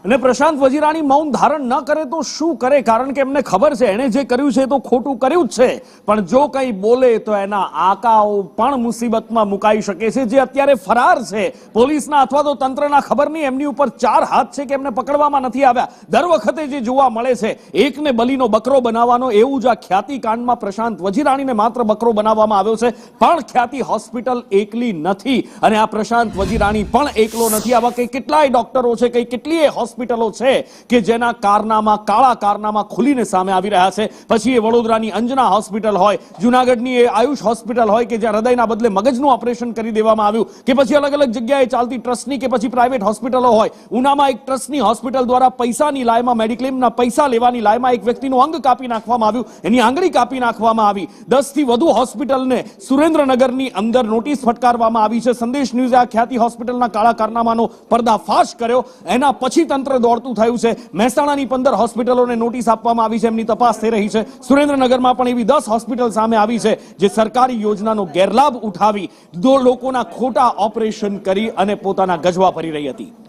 અને પ્રશાંત વજીરાણી મૌન ધારણ ન કરે તો શું કરે? કારણ કે એમને ખબર છે એણે જે કર્યું છે તો ખોટું કર્યું જ છે, પણ જો કંઈ બોલે તો એના આકાઓ પણ મુસીબતમાં મુકાઈ શકે છે, જે અત્યારે ફરાર છે પોલીસના અથવા તો તંત્રના. ખબર નહીં એમની ઉપર 4 હાથ છે કે એમને પકડવામાં નથી આવ્યા. દર વખતે જે જોવા મળે છે એકને બલીનો બકરો બનાવવાનો, એવું જ આ ખ્યાતિ કાંડમાં પ્રશાંત વજીરાણીને માત્ર બકરો બનાવવામાં આવ્યો છે. પણ ખ્યાતિ હોસ્પિટલ એકલી નથી અને આ પ્રશાંત વજીરાણી પણ એકલો નથી. આવા કઈ કેટલાય ડોક્ટરો છે, કઈ કેટલીય હોસ્પિટલો છે કે જેના કારનામા, કાળા કારનામા ખુલીને સામે આવી રહ્યા છે. પછી એ વડોદરાની અંજના હોસ્પિટલ હોય, જુનાગઢની એ આયુષ હોસ્પિટલ હોય કે જ્યાં હૃદયના બદલે મગજનું ઓપરેશન કરી દેવામાં આવ્યું, કે પછી અલગ અલગ જગ્યાએ ચાલતી ટ્રસ્ટની કે પછી પ્રાઇવેટ હોસ્પિટલો હોય. ઉનામાં એક ટ્રસ્ટની હોસ્પિટલ દ્વારા પૈસાની લાયમાં, મેડિક્લેમના પૈસા લેવાની લાયમાં એક વ્યક્તિનું અંગ કાપી નાખવામાં આવ્યું, એની આંગળી કાપી નાખવામાં આવી. 10 થી વધુ હોસ્પિટલને સુરેન્દ્રનગરની અંદર નોટિસ ફટકારવામાં આવી છે. સંદેશ ન્યૂઝે આ ખ્યાતિ હોસ્પિટલના કાળા કારનામાનો પર્દાફાશ કર્યો. એના પછી તંત્ર દોડતું થયું છે. મહેસાણાની 15 હોસ્પિટલોને નોટિસ આપવામાં આવી છે, એમની તપાસ થઈ રહી છે. સુરેન્દ્રનગરમાં પણ એવી 10 હોસ્પિટલ સામે આવી છે જે સરકારી યોજનાનો ગેરલાભ ઉઠાવી લોકોના ખોટા ઓપરેશન કરી અને પોતાના ગજવા ભરી રહી હતી.